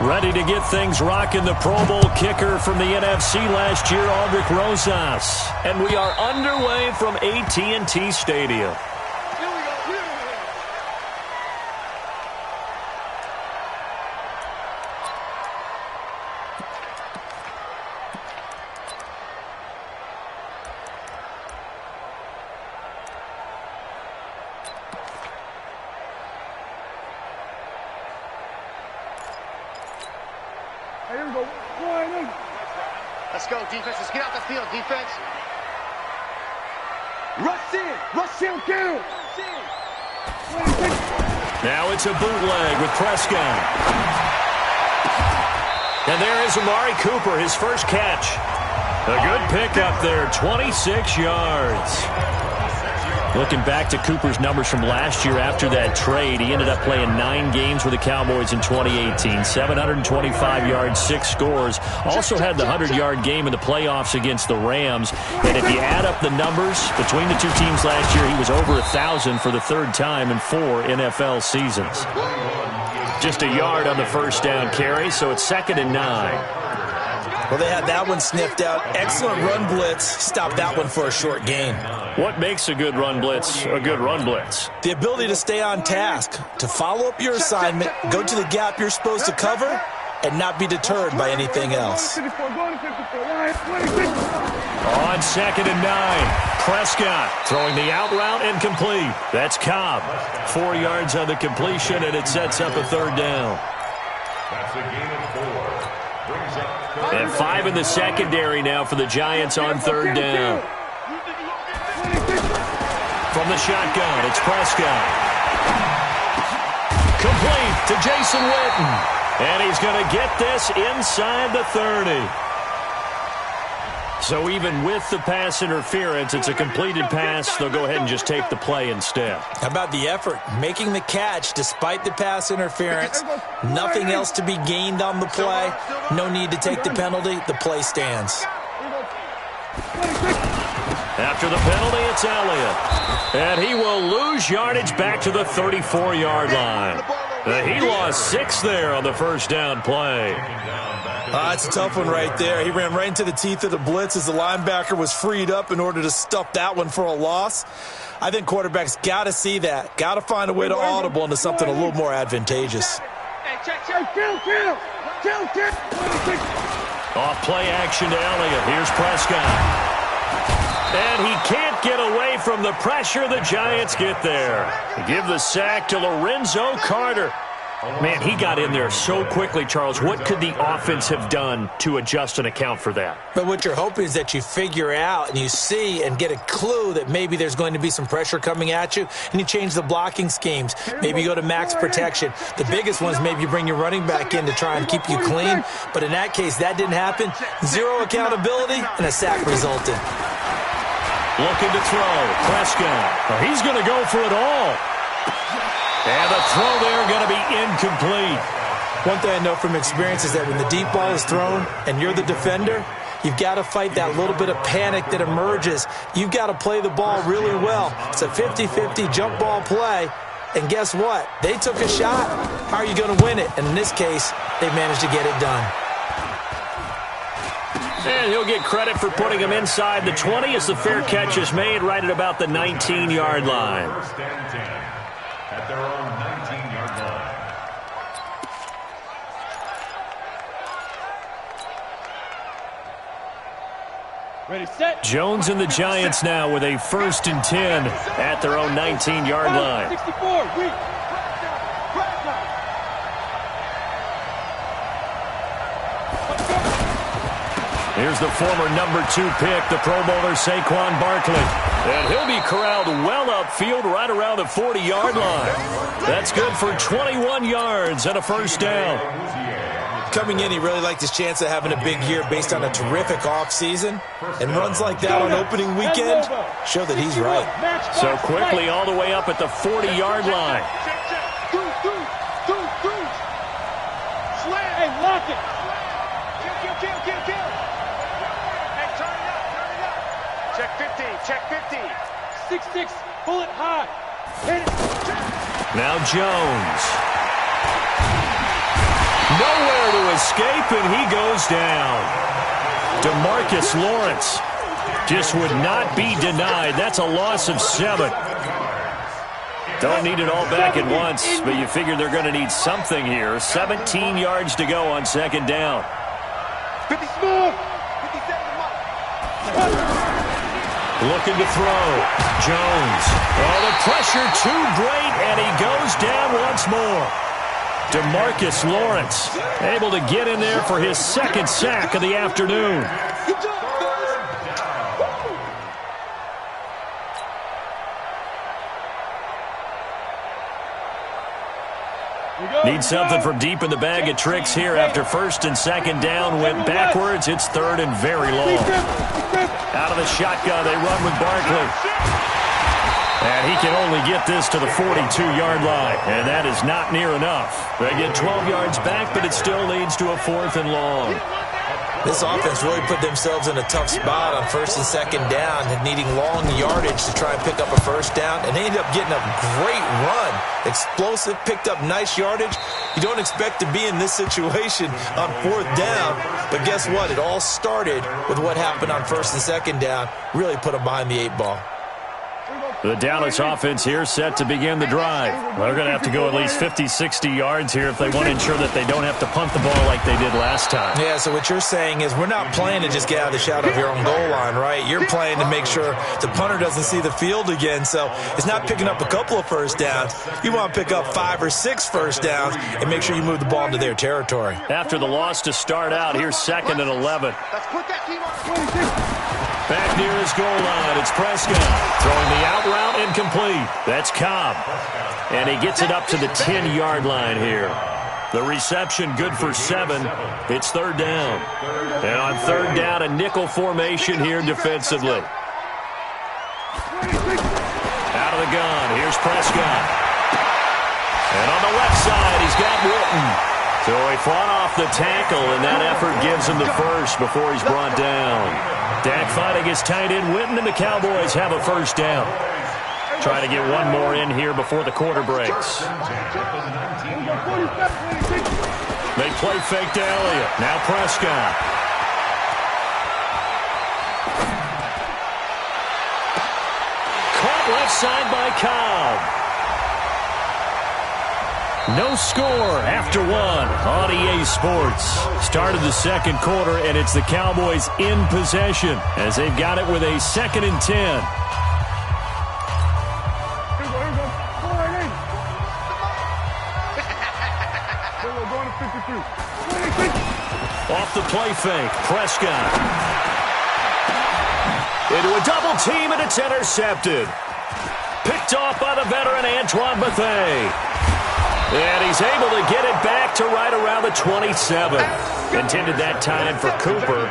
Ready to get things rocking, the Pro Bowl kicker from the NFC last year, Aldrich Rosas. And we are underway from AT&T Stadium. Let's go, defense. Let's get out the field, defense. Rush in, kill. Now it's a bootleg with Prescott. And there is Amari Cooper, his first catch. A good pickup there, 26 yards. Looking back to Cooper's numbers from last year after that trade, he ended up playing 9 games with the Cowboys in 2018. 725 yards, 6 scores. Also had the 100-yard game in the playoffs against the Rams. And if you add up the numbers between the two teams last year, he was over 1,000 for the 3rd time in 4 NFL seasons. Just a yard on the first down carry, so it's 2nd and 9. Well, they had that one sniffed out. Excellent run blitz. Stopped that one for a short gain. What makes a good run blitz a good run blitz? The ability to stay on task, to follow up your assignment, go to the gap you're supposed to cover, and not be deterred by anything else. On 2nd and 9, Prescott throwing the out route and complete. That's Cobb. 4 yards on the completion, and it sets up a 3rd down. That's a gain of 4. And 5 in the secondary now for the Giants on 3rd down. From the shotgun, it's Prescott. Complete to Jason Witten. And he's going to get this inside the 30. So even with the pass interference, it's a completed pass. They'll go ahead and just take the play instead. How about the effort? Making the catch despite the pass interference. Nothing else to be gained on the play. No need to take the penalty. The play stands. After the penalty, it's Elliott. And he will lose yardage back to the 34-yard line. He lost 6 there on the first down play. That's a tough one right there. He ran right into the teeth of the blitz as the linebacker was freed up in order to stuff that one for a loss. I think quarterbacks got to see that. Got to find a way to audible into something a little more advantageous. Off play action to Elliott. Here's Prescott. And he can't get away from the pressure. The Giants get there. They give the sack to Lorenzo Carter. Man, he got in there so quickly, Charles. What could the offense have done to adjust and account for that? But what you're hoping is that you figure out and you see and get a clue that maybe there's going to be some pressure coming at you, and you change the blocking schemes. Maybe you go to max protection. The biggest one is maybe you bring your running back in to try and keep you clean. But in that case, that didn't happen. 0 accountability, and a sack resulted. Looking to throw. Prescott. He's going to go for it all. And the throw there going to be incomplete. One thing I know from experience is that when the deep ball is thrown and you're the defender, you've got to fight that little bit of panic that emerges. You've got to play the ball really well. It's a 50-50 jump ball play. And guess what? They took a shot. How are you going to win it? And in this case, they managed to get it done. And he'll get credit for putting him inside the 20 as the fair catch is made right at about the 19-yard line. At their own 19-yard line. Ready, set. Jones and the Giants now with a 1st and 10 at their own 19-yard line. 64, Here's the former number 2 pick, the Pro Bowler Saquon Barkley. And he'll be corralled well upfield right around the 40-yard line. That's good for 21 yards and a 1st down. Coming in, he really liked his chance of having a big year based on a terrific offseason. And runs like that on opening weekend show that he's right. So quickly all the way up at the 40-yard line. Hey, lock it. Check 50, check 50. 6-6, pull it high. Hit it. Now Jones. Nowhere to escape, and he goes down. DeMarcus Lawrence just would not be denied. That's a loss of 7. Don't need it all back at once, but you figure they're going to need something here. 17 yards to go on second down. 50 smooth. 57 Looking to throw. Jones. Oh, the pressure too great, and he goes down once more. DeMarcus Lawrence able to get in there for his second sack of the afternoon. Need something from deep in the bag of tricks here after first and second down went backwards. It's third and very long. Out of the shotgun, they run with Barkley. And he can only get this to the 42-yard line, and that is not near enough. They get 12 yards back, but it still leads to a 4th and long. This offense really put themselves in a tough spot on first and second down, and needing long yardage to try and pick up a first down, and they ended up getting a great run. Explosive, picked up nice yardage. You don't expect to be in this situation on 4th down, but guess what? It all started with what happened on first and second down. Really put them behind the 8 ball. The Dallas offense here set to begin the drive. Well, they're going to have to go at least 50, 60 yards here if they want to ensure that they don't have to punt the ball like they did last time. Yeah, so what you're saying is we're not playing to just get out of the shadow of your own goal line, right? You're playing to make sure the punter doesn't see the field again. So it's not picking up a couple of first downs. You want to pick up 5 or 6 first downs and make sure you move the ball into their territory. After the loss to start out, here's 2nd and 11. Let's put that team on 26. Back near his goal line, it's Prescott. Throwing the out route incomplete. That's Cobb. And he gets it up to the 10-yard line here. The reception good for 7. It's 3rd down. And on 3rd down, a nickel formation here defensively. Out of the gun, here's Prescott. And on the left side, he's got Witten. So he fought off the tackle, and that effort gives him the first before he's brought down. Dak fighting his tight end Witten, and the Cowboys have a first down. Trying to get one more in here before the quarter breaks. They play fake to Elliott. Now Prescott. Caught left side by Cobb. No score after 1 on EA Sports. Started the second quarter, and it's the Cowboys in possession as they've got it with a 2nd and 10. Off the play fake, Prescott. Into a double team, and it's intercepted. Picked off by the veteran Antoine Bethea. And he's able to get it back to right around the 27. Intended that time for Cooper.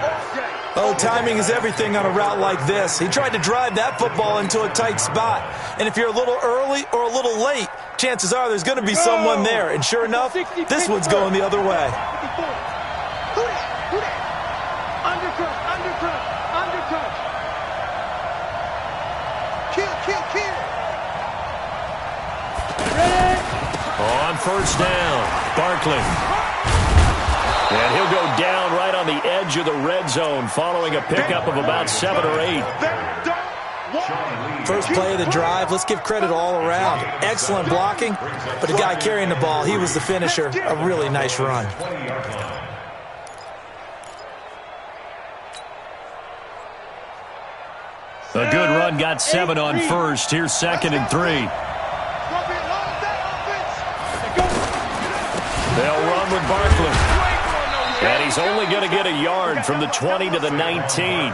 Oh, timing is everything on a route like this. He tried to drive that football into a tight spot. And if you're a little early or a little late, chances are there's going to be someone there. And sure enough, this one's going the other way. On first down, Barkley. And he'll go down right on the edge of the red zone following a pickup of about 7 or 8. First play of the drive, let's give credit all around. Excellent blocking, but the guy carrying the ball, he was the finisher. A really nice run. A good run, got 7 on first. Here's 2nd and 3. They'll run with Barkley. And he's only going to get a yard from the 20 to the 19.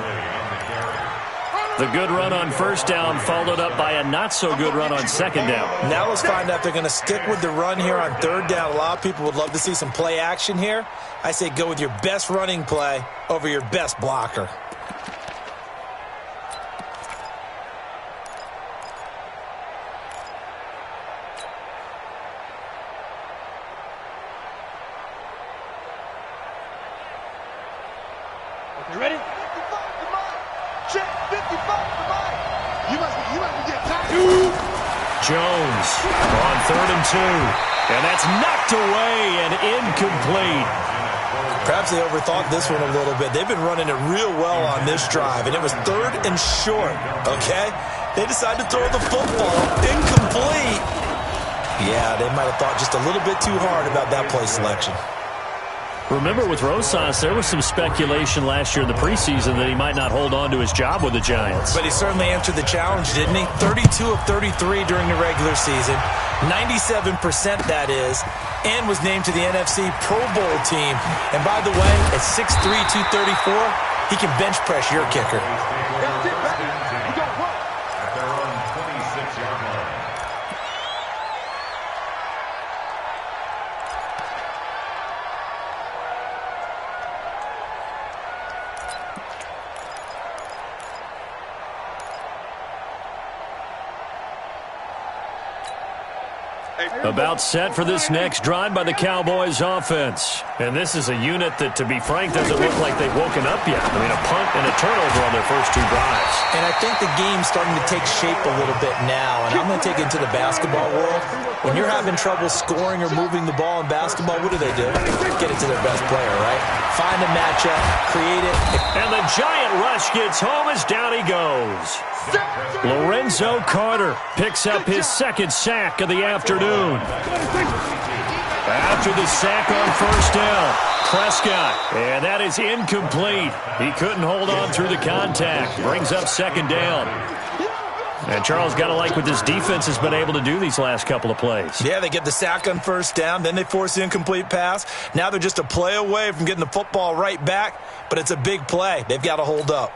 The good run on first down followed up by a not-so-good run on second down. Now let's find out if they're going to stick with the run here on 3rd down. A lot of people would love to see some play action here. I say go with your best running play over your best blocker. You ready? 55 to mine. Check 55 to mine. You must be getting tired. Jones on 3rd and 2. And that's knocked away and incomplete. Perhaps they overthought this one a little bit. They've been running it real well on this drive, and it was 3rd and short, okay? They decided to throw the football incomplete. Yeah, they might have thought just a little bit too hard about that play selection. Remember, with Rosas, there was some speculation last year in the preseason that he might not hold on to his job with the Giants. But he certainly answered the challenge, didn't he? 32 of 33 during the regular season, 97% that is, and was named to the NFC Pro Bowl team. And by the way, at 6'3", 234, he can bench press your kicker. That's it, baby. You got work. At their own 26-yard line. About set for this next drive by the Cowboys offense. And this is a unit that, to be frank, doesn't look like they've woken up yet. I mean, a punt and a turnover on their first 2 drives. And I think the game's starting to take shape a little bit now. And I'm going to take it into the basketball world. When you're having trouble scoring or moving the ball in basketball, what do? Get it to their best player, right? Find a matchup, create it. And the giant rush gets home as down he goes. Lorenzo Carter picks up his 2nd sack of the afternoon. After the sack on first down, Prescott, and that is incomplete. He couldn't hold on through the contact. Brings up 2nd down. And Charles, got to like what this defense has been able to do these last couple of plays. Yeah, they get the sack on first down, then they force the incomplete pass. Now they're just a play away from getting the football right back, but it's a big play. They've got to hold up.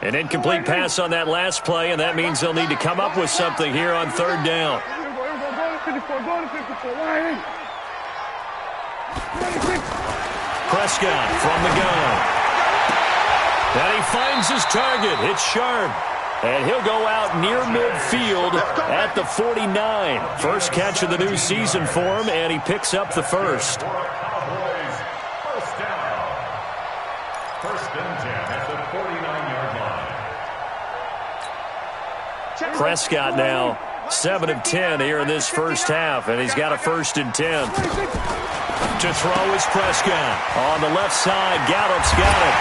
An incomplete pass on that last play, and that means they'll need to come up with something here on 3rd down. Prescott from the gun. And he finds his target. It's Sharp. And he'll go out near midfield at the 49. First catch of the new season for him, and he picks up the first. Cowboys, first down. 1st and 10 at the 49-yard line. Prescott now 7 of 10 here in this first half, and he's got a 1st and 10. To throw is Prescott. On the left side, Gallup's got it.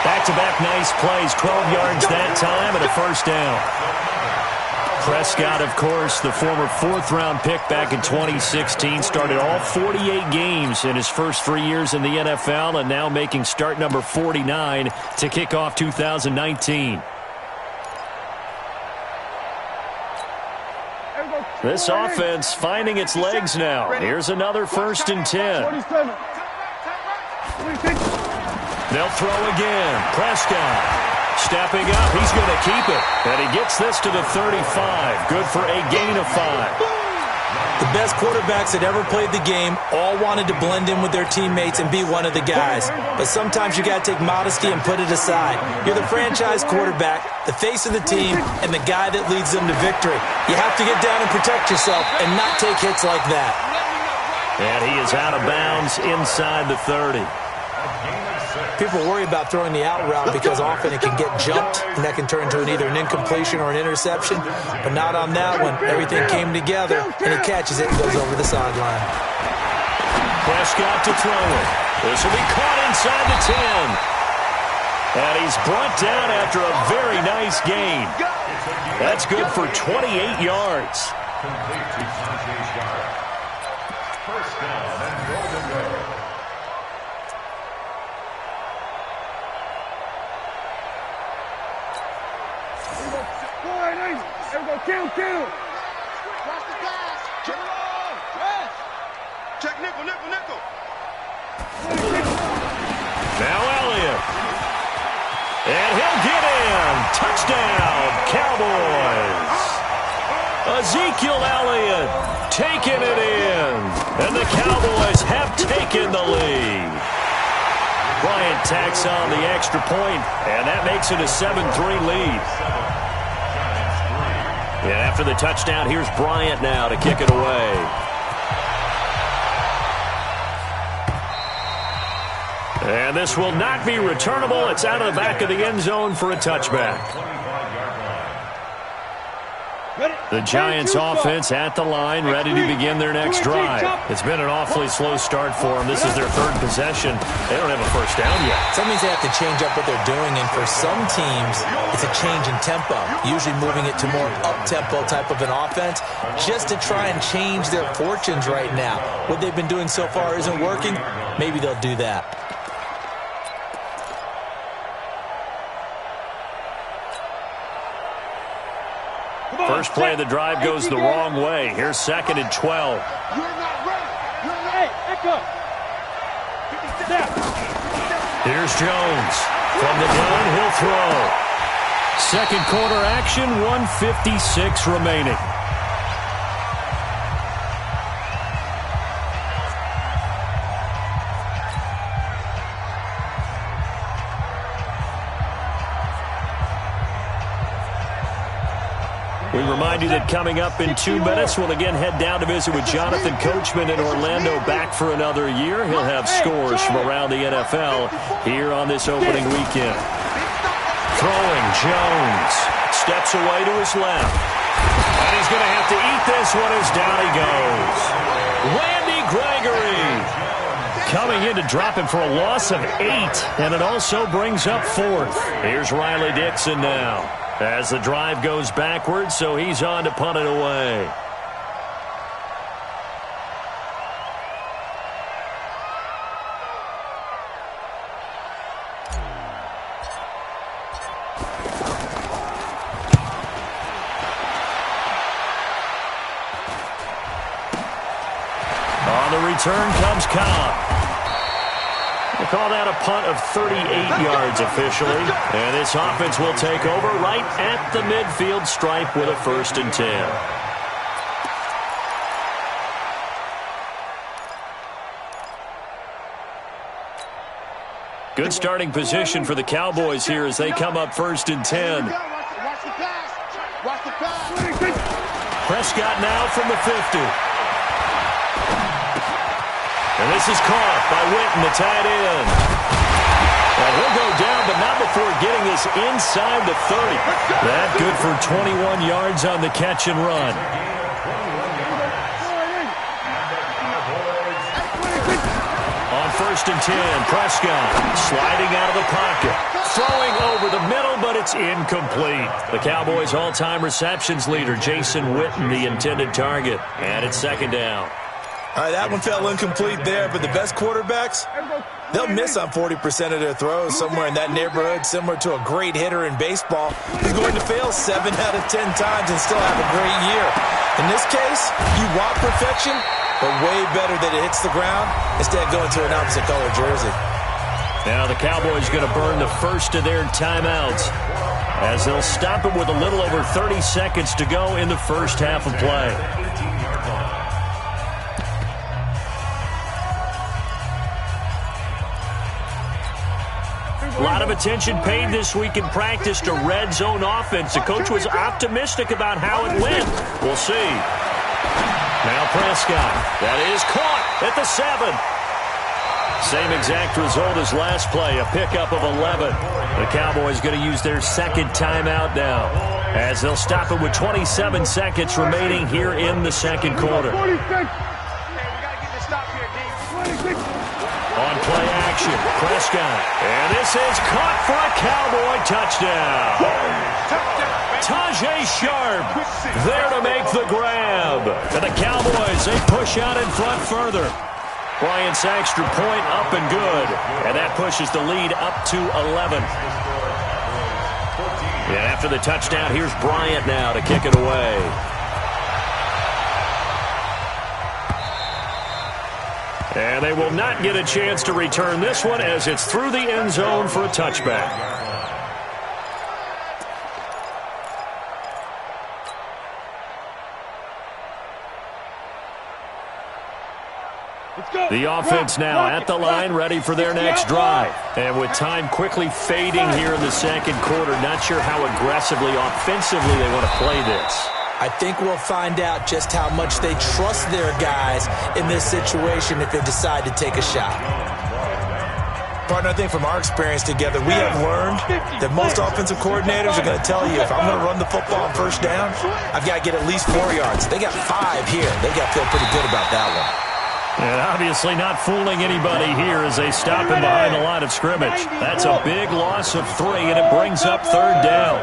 Back-to-back nice plays, 12 yards that time and a 1st down. Prescott, of course, the former 4th-round pick back in 2016, started all 48 games in his first 3 years in the NFL and now making start number 49 to kick off 2019. This offense finding its legs now. Here's another 1st and 10. They'll throw again. Prescott stepping up. He's going to keep it. And he gets this to the 35. Good for a gain of 5. The best quarterbacks that ever played the game all wanted to blend in with their teammates and be one of the guys. But sometimes you got to take modesty and put it aside. You're the franchise quarterback, the face of the team, and the guy that leads them to victory. You have to get down and protect yourself and not take hits like that. And he is out of bounds inside the 30. People worry about throwing the out route because often it can get jumped, and that can turn into either an incompletion or an interception. But not on that one. Everything came together, and he catches it and goes over the sideline. Prescott to throw it. This will be caught inside the 10. And he's brought down after a very nice gain. That's good for 28 yards. Complete to Sanjay Sharp. First down and goal to go. Kill. Cross the glass. Turn on. Press. Check nickel. Now Elliott. And he'll get in. Touchdown, Cowboys. Ezekiel Elliott taking it in. And the Cowboys have taken the lead. Bryant tacks on the extra point, and that makes it a 7-3 lead. And after the touchdown, here's Bryant now to kick it away. And this will not be returnable. It's out of the back of the end zone for a touchback. The Giants offense at the line, ready to begin their next drive. It's been an awfully slow start for them. This is their third possession. They don't have a first down yet. That means they have to change up what they're doing, and for some teams, it's a change in tempo, usually moving it to more up-tempo type of an offense just to try and change their fortunes right now. What they've been doing so far isn't working. Maybe they'll do that. First play of the drive goes the wrong way. Here's 2nd and 12. You're not ready. You're not. Hey, echo. Here's Jones. From the gun, he'll throw. Second quarter action, 1:56 remaining. We remind you that coming up in 2 minutes, we'll again head down to visit with Jonathan Coachman in Orlando, back for another year. He'll have scores from around the NFL here on this opening weekend. Throwing, Jones. Steps away to his left. And he's going to have to eat this one as down he goes. Randy Gregory coming in to drop him for a loss of 8, and it also brings up 4th. Here's Riley Dixon now, as the drive goes backwards, so he's on to punt it away. On the return comes Cobb. We'll call that a punt of 38 yards officially. And this offense will take over right at the midfield stripe with a 1st and 10. Good starting position for the Cowboys here as they come up 1st and 10. Watch the pass. Watch the pass. Prescott now from the 50. And this is caught by Witten, the tight end. Well, he'll go down, but not before getting this inside the 30. That good for 21 yards on the catch and run. On 1st and 10, Prescott sliding out of the pocket. Throwing over the middle, but it's incomplete. The Cowboys' all-time receptions leader, Jason Witten, the intended target. And it's 2nd down. All right, that one fell incomplete there, but the best quarterbacks, they'll miss on 40% of their throws, somewhere in that neighborhood, similar to a great hitter in baseball. He's going to fail 7 out of 10 times and still have a great year. In this case, you want perfection, but way better that it hits the ground instead of going to an opposite color jersey. Now the Cowboys going to burn the first of their timeouts as they'll stop it with a little over 30 seconds to go in the first half of play. A lot of attention paid this week in practice to red zone offense. The coach was optimistic about how it went. We'll see. Now Prescott. That is caught at the 7. Same exact result as last play, a pickup of 11. The Cowboys going to use their 2nd timeout now as they'll stop it with 27 seconds remaining here in the 2nd quarter. On play action, Prescott. And this is caught for a Cowboy touchdown. Tajay Sharp there to make the grab. And the Cowboys, they push out in front further. Bryant's extra point up and good. And that pushes the lead up to 11. And after the touchdown, here's Bryant now to kick it away. And they will not get a chance to return this one as it's through the end zone for a touchback. The offense now at the line, ready for their next drive. And with time quickly fading here in the 2nd quarter, not sure how aggressively, offensively they want to play this. I think we'll find out just how much they trust their guys in this situation if they decide to take a shot. Partner, I think from our experience together, we have learned that most offensive coordinators are going to tell you, if I'm going to run the football on first down, I've got to get at least 4 yards. They got 5 here. They got to feel pretty good about that one. And obviously not fooling anybody here as they stop him behind the line of scrimmage. That's a big loss of 3, and it brings up 3rd down.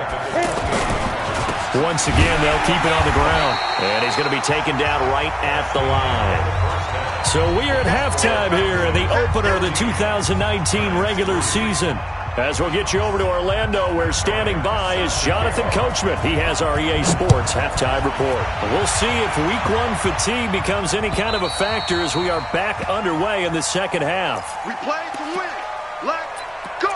Once again, they'll keep it on the ground. And he's going to be taken down right at the line. So we are at halftime here in the opener of the 2019 regular season. As we'll get you over to Orlando, where standing by is Jonathan Coachman. He has our EA Sports halftime report. We'll see if Week 1 fatigue becomes any kind of a factor as we are back underway in the second half. We play to win. Let's go.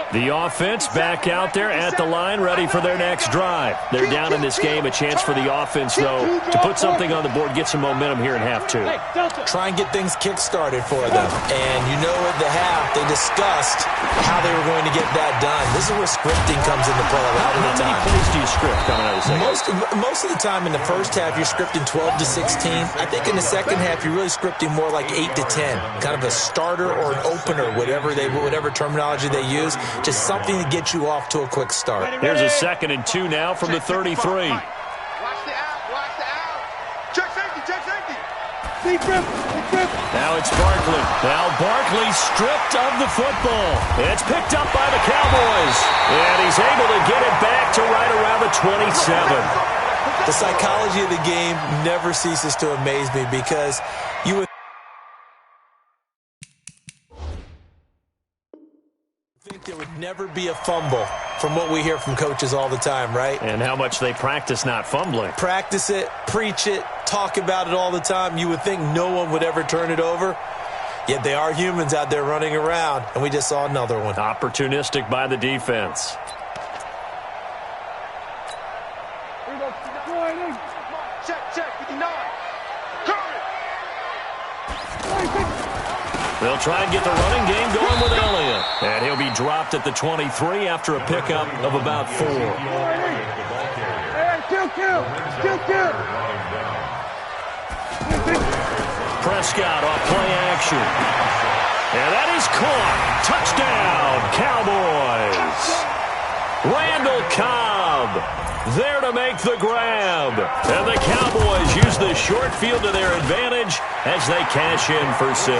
The offense back out there at the line, ready for their next drive. They're down in this game. A chance for the offense, though, to put something on the board, get some momentum here in half 2. Try and get things kick-started for them. And you know at the half, they discussed how they were going to get that done. This is where scripting comes into play a lot of the time. How many plays do you script coming out of the second? Most of the time in the first half, you're scripting 12 to 16. I think in the second half, you're really scripting more like 8 to 10. Kind of a starter or an opener, whatever terminology they use. Just something to get you off to a quick start. Here's a 2nd and 2 now from the 33. Watch the out. Watch the out. Check safety. Check safety. Now it's Barkley. Now Barkley stripped of the football. It's picked up by the Cowboys. And he's able to get it back to right around the 27. The psychology of the game never ceases to amaze me because you would think there would never be a fumble from what we hear from coaches all the time, right? And how much they practice not fumbling. Practice it, preach it, talk about it all the time. You would think no one would ever turn it over. Yet they are humans out there running around, and we just saw another one. Opportunistic by the defense. Check, 59. They'll try and get the running game going with Elliott. And he'll be dropped at the 23 after a pickup of about 4. Still. Prescott off play action. And that is caught. Touchdown, Cowboys. Randall Cobb there to make the grab. And the Cowboys use the short field to their advantage as they cash in for 6.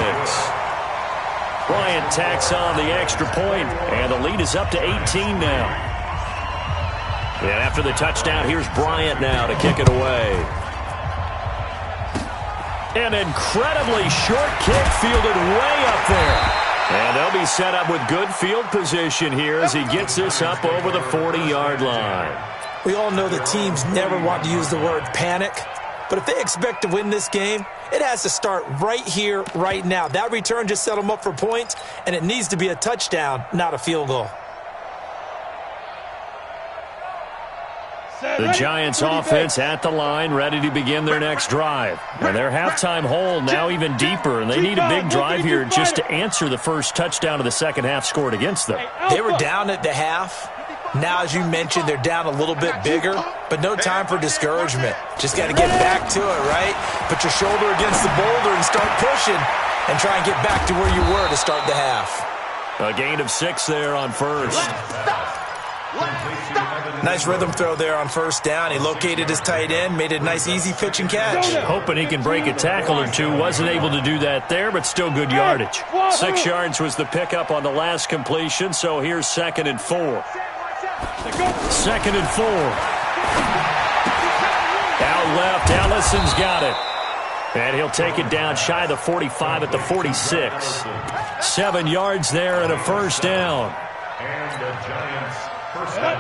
Bryant tacks on the extra point, and the lead is up to 18 now. And after the touchdown, here's Bryant now to kick it away. An incredibly short kick fielded way up there. And they'll be set up with good field position here as he gets this up over the 40-yard line. We all know that teams never want to use the word panic, but if they expect to win this game, it has to start right here, right now. That return just set them up for points, and it needs to be a touchdown, not a field goal. The Giants offense at the line, ready to begin their next drive. And their halftime hole now even deeper, and they need a big drive here just to answer the first touchdown of the second half scored against them. They were down at the half. Now, as you mentioned, they're down a little bit bigger, but no time for discouragement. Just got to get back to it, right? Put your shoulder against the boulder and start pushing and try and get back to where you were to start the half. A gain of 6 there on first. Nice rhythm throw there on first down. He located his tight end, made a nice easy pitch and catch. Hoping he can break a tackle or two. Wasn't able to do that there, but still good yardage. 6 yards was the pickup on the last completion, so here's 2nd and 4. 2nd and 4. Out left, Allison's got it. And he'll take it down shy of the 45 at the 46. 7 yards there and a first down. And the Giants first down.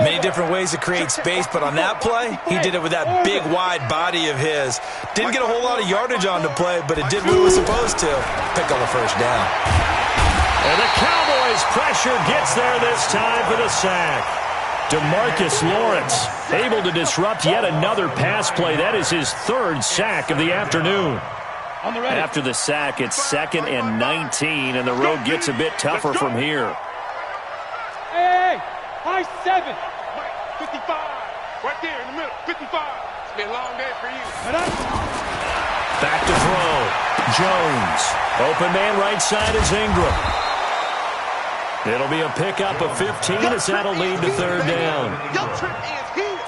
Many different ways to create space, but on that play, he did it with that big, wide body of his. Didn't get a whole lot of yardage on the play, but it did what it was supposed to. Pick on the first down. And the Cowboys' pressure gets there this time for the sack. DeMarcus Lawrence able to disrupt yet another pass play. That is his 3rd sack of the afternoon. After the sack, it's 2nd and 19, and the road gets a bit tougher from here. Hey, high 7. 55. Right there in the middle. 55. Be a long day for you. Back to throw. Jones. Open man right side is Ingram. It'll be a pickup of 15 as that'll lead to third down. Your trip is here.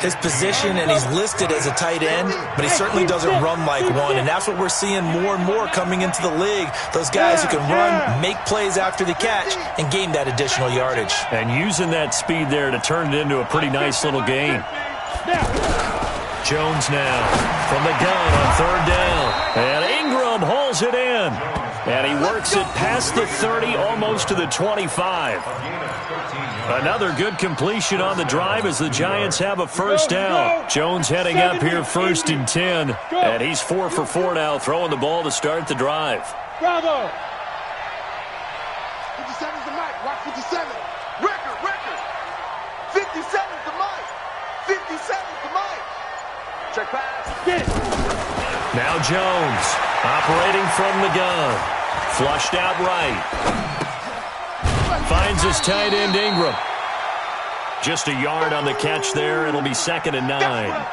His position, and he's listed as a tight end, but he certainly doesn't run like one, and that's what we're seeing more and more coming into the league. Those guys who can run, make plays after the catch, and gain that additional yardage. And using that speed there to turn it into a pretty nice little gain. Jones now from the gun on third down. And Ingram hauls it in. And he works it past the 30, almost to the 25. Another good completion on the drive as the Giants have a first down. Jones heading up here first and 10. And he's 4 for 4 now, throwing the ball to start the drive. Bravo. 57's the mic. Watch 57. Record. 57's the mic. 57's the mic. Check pass. Get it. Now Jones operating from the gun. Flushed out right. Finds his tight end Ingram. Just a yard on the catch there. It'll be 2nd and 9.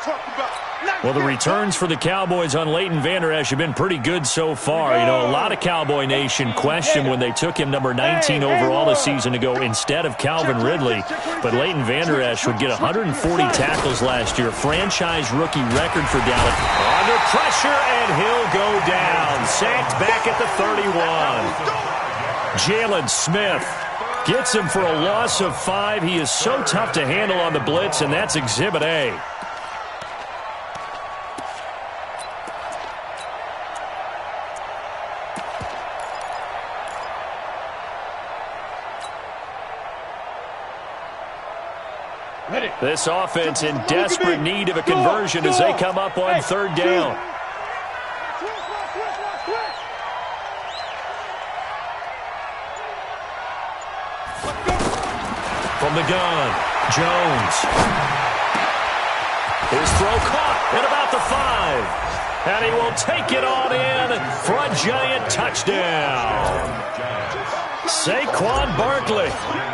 Well, the returns for the Cowboys on Leighton Vander Esch have been pretty good so far. You know, a lot of Cowboy Nation questioned when they took him number 19 overall a season ago instead of Calvin Ridley. But Leighton Vander Esch would get 140 tackles last year. Franchise rookie record for Dallas. Under pressure, and he'll go down. Sacked back at the 31. Jalen Smith gets him for a loss of 5. He is so tough to handle on the blitz, and that's Exhibit A. This offense in desperate need of a conversion as they come up on third down. From the gun, Jones. His throw caught at about the 5. And he will take it on in for a Giant touchdown. Saquon Barkley,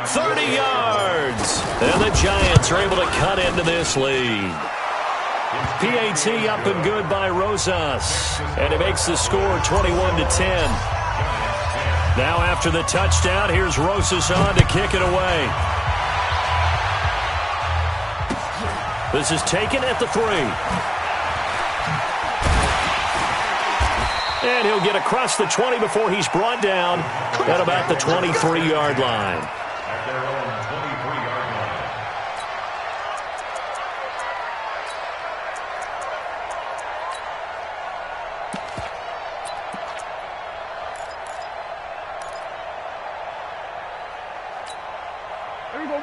30 yards. And the Giants are able to cut into this lead. PAT up and good by Rosas. And it makes the score 21-10. Now after the touchdown, here's Rosas on to kick it away. This is taken at the 3. And he'll get across the 20 before he's brought down at about the 23-yard line. At their own 23-yard line.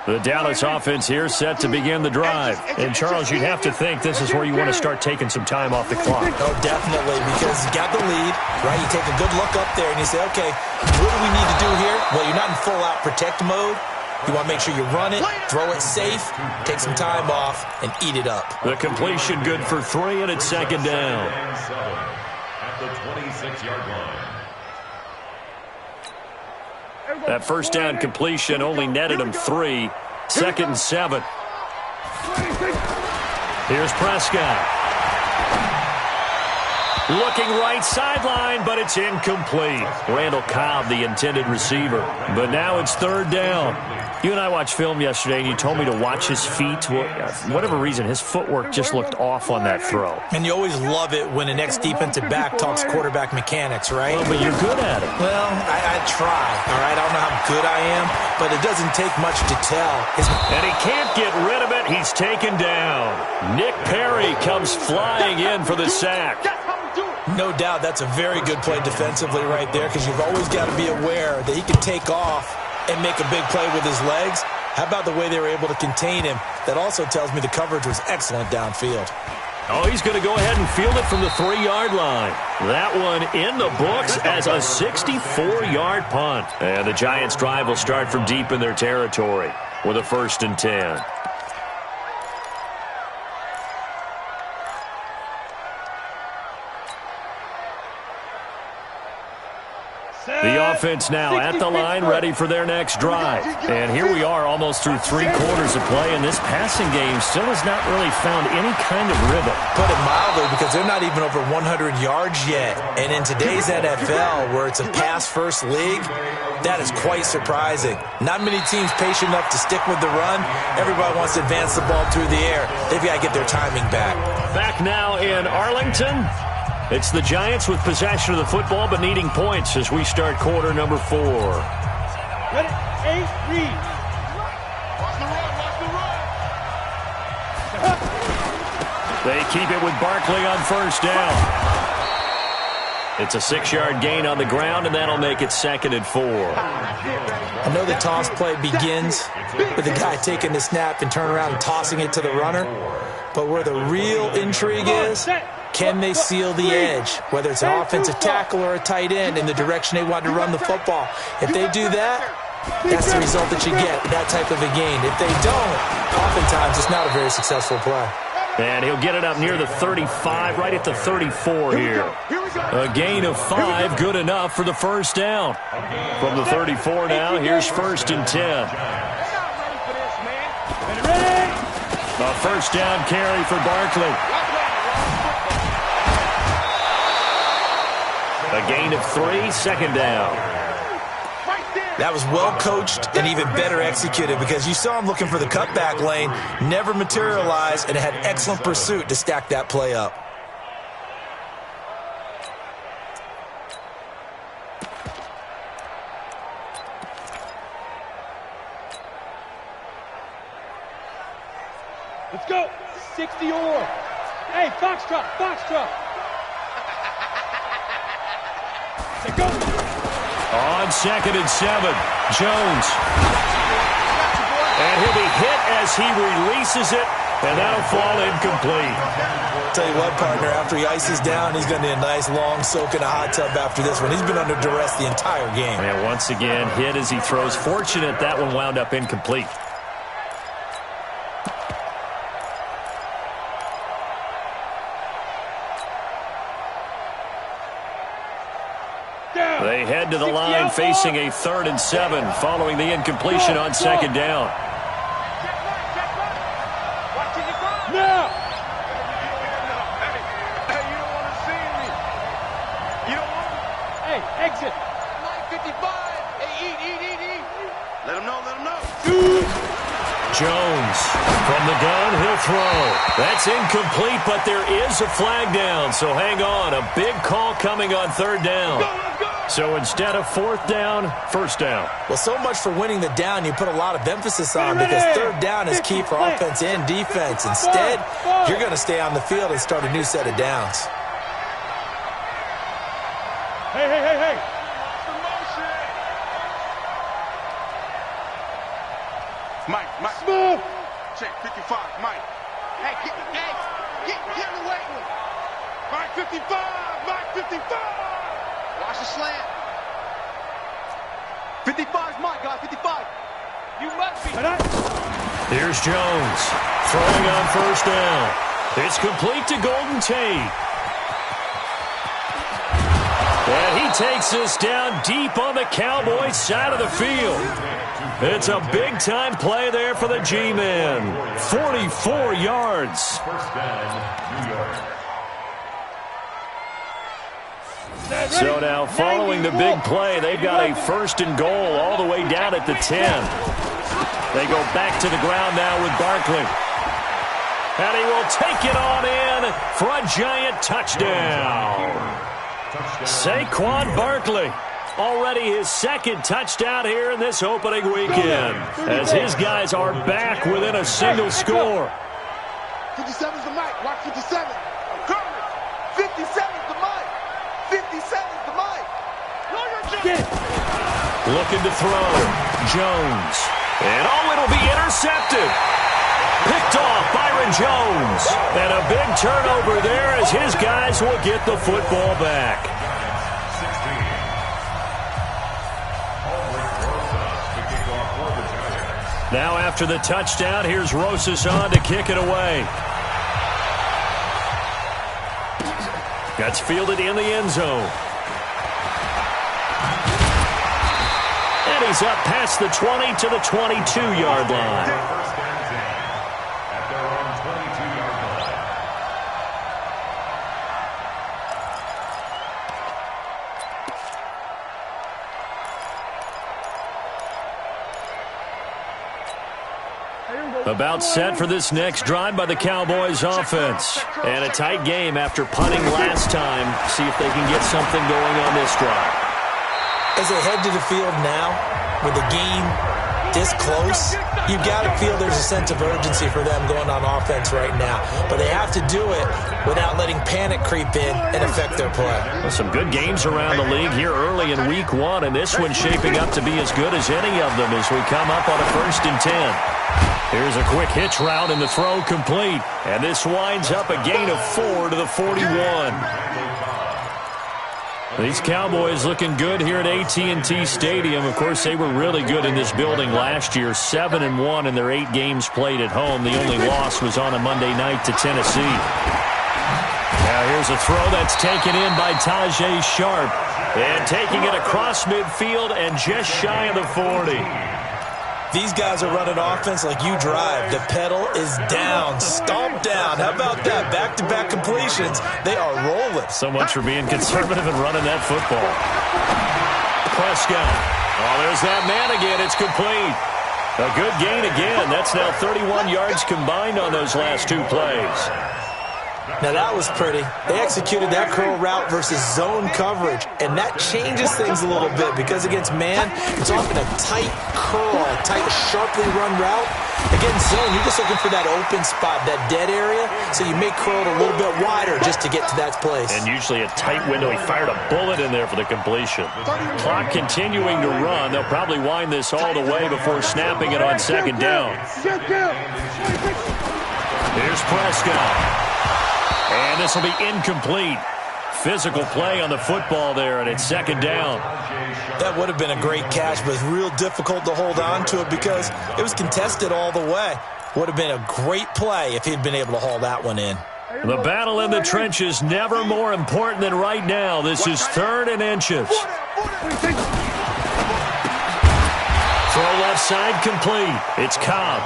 The Dallas offense here set to begin the drive. And, Charles, you'd have to think this is where you want to start taking some time off the clock. Oh, definitely, because you got the lead, right? You take a good look up there and you say, okay, what do we need to do here? Well, you're not in full-out protect mode. You want to make sure you run it, throw it safe, take some time off, and eat it up. The completion good for 3, and it's 2nd down. At the 26-yard line. That first down completion only netted him 3. 2nd and 7. Here's Prescott. Looking right sideline, but it's incomplete. Randall Cobb, the intended receiver. But now it's 3rd down. You and I watched film yesterday, and you told me to watch his feet. For whatever reason, his footwork just looked off on that throw. And you always love it when an ex-defensive back talks quarterback mechanics, right? Well, but you're good at it. Well, I try, all right? I don't know how good I am, but it doesn't take much to tell. And he can't get rid of it. He's taken down. Nick Perry comes flying in for the sack. No doubt that's a very good play defensively right there, because you've always got to be aware that he can take off and make a big play with his legs. How about the way they were able to contain him? That also tells me the coverage was excellent downfield. Oh, he's going to go ahead and field it from the 3-yard line. That one in the books as a 64-yard punt. And the Giants' drive will start from deep in their territory with a 1st and 10. The offense now at the line, ready for their next drive. And here we are almost through 3 quarters of play, and this passing game still has not really found any kind of rhythm. Put it mildly, because they're not even over 100 yards yet. And in today's NFL, where it's a pass-first league, that is quite surprising. Not many teams patient enough to stick with the run. Everybody wants to advance the ball through the air. They've got to get their timing back. Back now in Arlington. It's the Giants with possession of the football, but needing points as we start quarter number 4. Ready? 8, read. Watch the run, watch the run. They keep it with Barkley on first down. It's a 6-yard gain on the ground, and that'll make it 2nd and 4. I know the toss play begins with the guy taking the snap and turning around and tossing it to the runner. But where the real intrigue is, can they seal the edge, whether it's an offensive tackle or a tight end, in the direction they want to run the football? If they do that, that's the result that you get, that type of a gain. If they don't, oftentimes it's not a very successful play. And he'll get it up near the 35, right at the 34 here. A gain of 5, good enough for the first down. From the 34 now, here's 1st and 10. A first down carry for Barkley. A gain of 3, 2nd down. That was well coached and even better executed, because you saw him looking for the cutback lane, never materialized, and had excellent pursuit to stack that play up. Let's go. 60 or. Hey, Foxtrot, Foxtrot. Let's go. On 2nd and 7, Jones. And he'll be hit as he releases it, and that'll fall incomplete. Tell you what, partner, after he ices down, he's going to need a nice long soak in a hot tub after this one. He's been under duress the entire game. And once again, hit as he throws. Fortunate that one wound up incomplete. They head to the line facing a 3rd and 7 following the incompletion on 2nd down. Now. Hey, you don't want to see me. You don't want to. Hey, exit. 955. Hey, eat. Let him know, Jones from the gun, he'll throw. That's incomplete, but there is a flag down, so hang on. A big call coming on 3rd down. So instead of 4th down, 1st down. Well, so much for winning the down you put a lot of emphasis on, because 3rd down is key for offense and defense. Instead, you're going to stay on the field and start a new set of downs. Hey. Mike. Smooth. Check 55, Mike. Hey, get him away. Mike 55. Watch the slant. 55's Mike, guys. 55. You must be. Here's Jones throwing on 1st down. It's complete to Golden Tate. And he takes this down deep on the Cowboys side of the field. It's a big-time play there for the G-men. 44 yards. First down, New York. So now, following the big play, they've got a 1st and goal all the way down at the 10. They go back to the ground now with Barkley. And he will take it on in for a giant touchdown. Saquon Barkley, already his 2nd touchdown here in this opening weekend, as his guys are back within a single score. 57's the mic. Watch 57. Courage. 57's the mic. 57's the mic. Looking to throw. Jones. And it'll be intercepted. Picked off Byron Jones. And a big turnover there as his guys will get the football back. 16. Now after the touchdown, here's Rosas on to kick it away. That's fielded in the end zone. And he's up past the 20 to the 22-yard line. First and 10 at their own 22-yard line. About set for this next drive by the Cowboys offense. And a tight game after punting last time. See if they can get something going on this drive. As they head to the field now, with the game this close, you've got to feel there's a sense of urgency for them going on offense right now. But they have to do it without letting panic creep in and affect their play. Well, some good games around the league here early in week 1, and this one's shaping up to be as good as any of them as we come up on a 1st and 10. Here's a quick hitch route and the throw complete. And this winds up a gain of 4 to the 41. These Cowboys looking good here at AT&T Stadium. Of course, they were really good in this building last year. 7-1 in their 8 games played at home. The only loss was on a Monday night to Tennessee. Now here's a throw that's taken in by Tajay Sharp. And taking it across midfield and just shy of the 40. These guys are running offense like you drive. The pedal is down, stomped down. How about that? Back-to-back completions. They are rolling. So much for being conservative and running that football. Prescott. Oh, there's that man again. It's complete. A good gain again. That's now 31 yards combined on those last 2 plays. Now that was pretty. They executed that curl route versus zone coverage, and that changes things a little bit because against man, it's often a tight curl, a tight, sharply run route. Against zone, you're just looking for that open spot, that dead area, so you make curl it a little bit wider just to get to that place. And usually a tight window. He fired a bullet in there for the completion. Clock continuing to run. They'll probably wind this all the way before snapping it on 2nd down. Here's Prescott. And this will be incomplete. Physical play on the football there, and it's 2nd down. That would have been a great catch, but it's real difficult to hold on to it because it was contested all the way. Would have been a great play if he'd been able to haul that one in. The battle in the trenches never more important than right now. This is 3rd and inches. Throw left side complete. It's Cobb.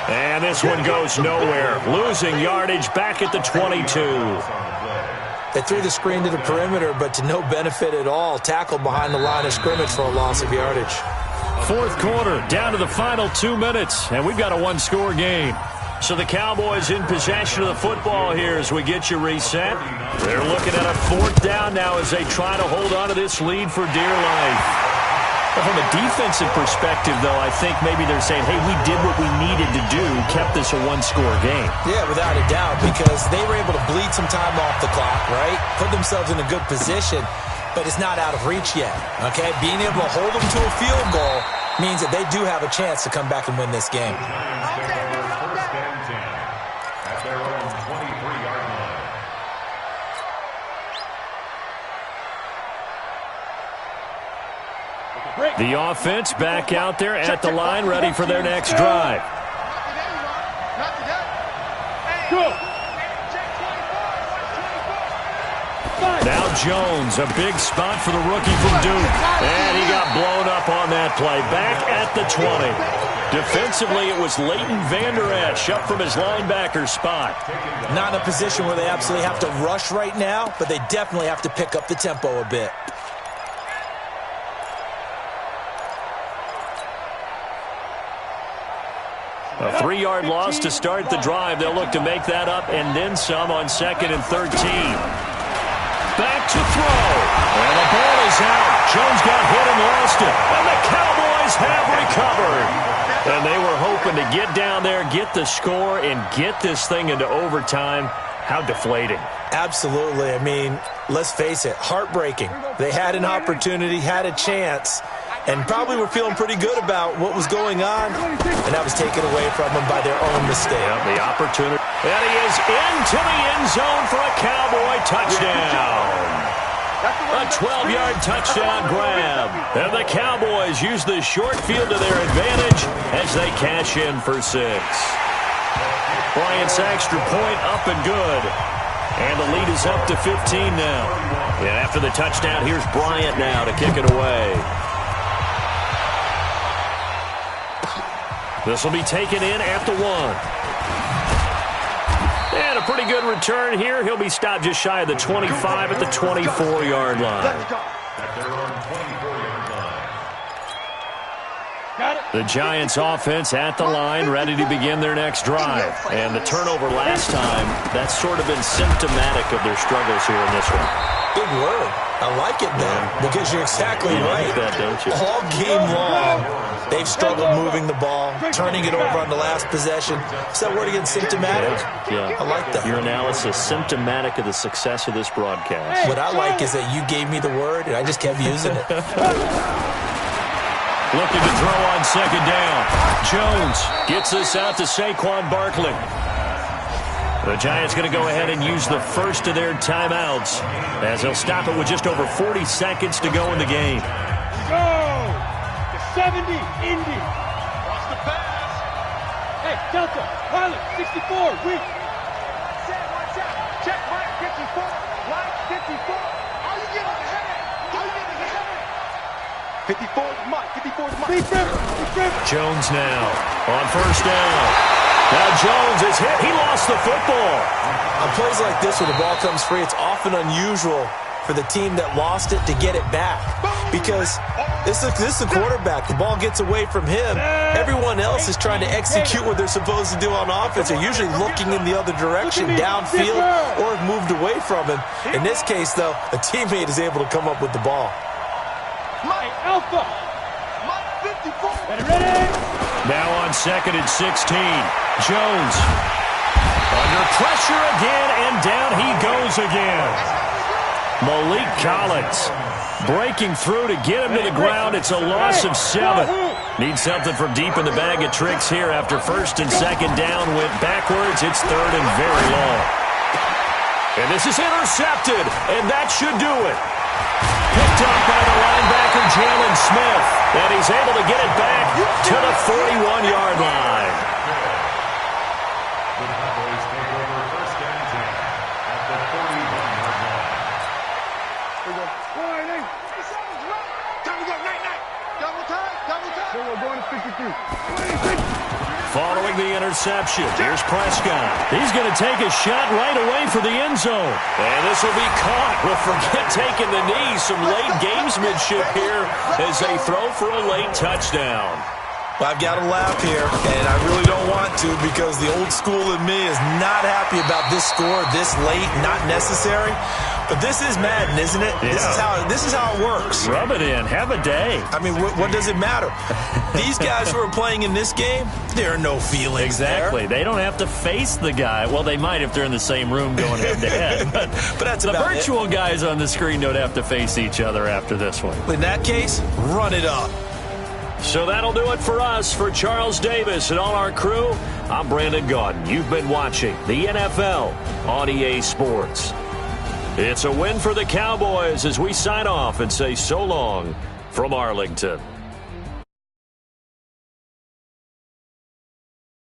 And this one goes nowhere. Losing yardage back at the 22. They threw the screen to the perimeter, but to no benefit at all. Tackled behind the line of scrimmage for a loss of yardage. 4th quarter, down to the final 2 minutes, and we've got a 1-score game. So the Cowboys in possession of the football here as we get you reset. They're looking at a 4th down now as they try to hold on to this lead for dear life. From a defensive perspective, though, I think maybe they're saying, hey, we did what we needed to do, kept this a 1-score game. Yeah, without a doubt, because they were able to bleed some time off the clock, right? Put themselves in a good position, but it's not out of reach yet, okay? Being able to hold them to a field goal means that they do have a chance to come back and win this game. First and 10 at their own 23-yard line. The offense back out there at the line, ready for their next drive. Now Jones, a big spot for the rookie from Duke. And he got blown up on that play. Back at the 20. Defensively, it was Leighton Vander Esch up from his linebacker spot. Not in a position where they absolutely have to rush right now, but they definitely have to pick up the tempo a bit. A 3-yard loss to start the drive. They'll look to make that up and then some on 2nd and 13. Back to throw. And the ball is out. Jones got hit and lost it. And the Cowboys have recovered. And they were hoping to get down there, get the score, and get this thing into overtime. How deflating. Absolutely. I mean, let's face it, heartbreaking. They had an opportunity, had a chance, and probably were feeling pretty good about what was going on, and that was taken away from them by their own mistake. Yeah, the opportunity. And he is into the end zone for a Cowboy touchdown. A 12-yard touchdown grab. And the Cowboys use the short field to their advantage as they cash in for 6. Bryant's extra point up and good. And the lead is up to 15 now. And after the touchdown, here's Bryant now to kick it away. This will be taken in at the 1. And a pretty good return here. He'll be stopped just shy of the 25 at the 24-yard line. At their own 24-yard line. The Giants offense at the line, ready to begin their next drive. And the turnover last time, that's sort of been symptomatic of their struggles here in this one. Big word. I like it, man, because you're exactly right. You like that, don't you? All game long, they've struggled moving the ball, turning it over on the last possession. Is that word again, symptomatic? Yeah. I like that. Your analysis, symptomatic of the success of this broadcast. What I like is that you gave me the word, and I just kept using it. Looking to throw on second down. Jones gets this out to Saquon Barkley. The Giants going to go ahead and use the first of their timeouts as they'll stop it with just over 40 seconds to go in the game. Go! The 70, Indy. Watch the pass. Hey, Delta, pilot, 64, weak. Watch out. Check Mike 54. Mike 54. Are you getting the headache? Are you getting the headache? 54 is Mike. 54 is Mike. Big River. Jones now on first down. Now Jones is hit. He lost the football. On plays like this where the ball comes free, it's often unusual for the team that lost it to get it back. Because this is the quarterback. The ball gets away from him. Everyone else is trying to execute what they're supposed to do on offense. They're usually looking in the other direction, downfield, or have moved away from him. In this case, though, a teammate is able to come up with the ball. Mike Alpha. Mike 54. Ready? Now on second and 16. Jones under pressure again, and down he goes again. Malik Collins breaking through to get him to the ground. It's a loss of 7. Needs something from deep in the bag of tricks here after first and second down went backwards. It's third and very long. And this is intercepted, and that should do it. Picked up by the linebacker, Jalen Smith. And he's able to get it back to the 41-yard line. The Cowboys take over first and 10 at the 41-yard line. Time to go. Night. Double time. We're going to 53. Following the interception, here's Prescott. He's going to take a shot right away for the end zone. And this will be caught. Well, forget taking the knee. Some late gamesmanship here as they throw for a late touchdown. Well, I've got to laugh here, and I really don't want to because the old school in me is not happy about this score this late, not necessary. But this is Madden, isn't it? Yeah. This is how it works. Rub it in. Have a day. I mean, what does it matter? These guys who are playing in this game, there are no feelings Exactly. there. They don't have to face the guy. Well, they might if they're in the same room going head-to-head. But that's the about virtual guys on the screen don't have to face each other after this one. In that case, run it up. So that'll do it for us. For Charles Davis and all our crew, I'm Brandon Gaudin. You've been watching the NFL on EA Sports. It's a win for the Cowboys as we sign off and say so long from Arlington.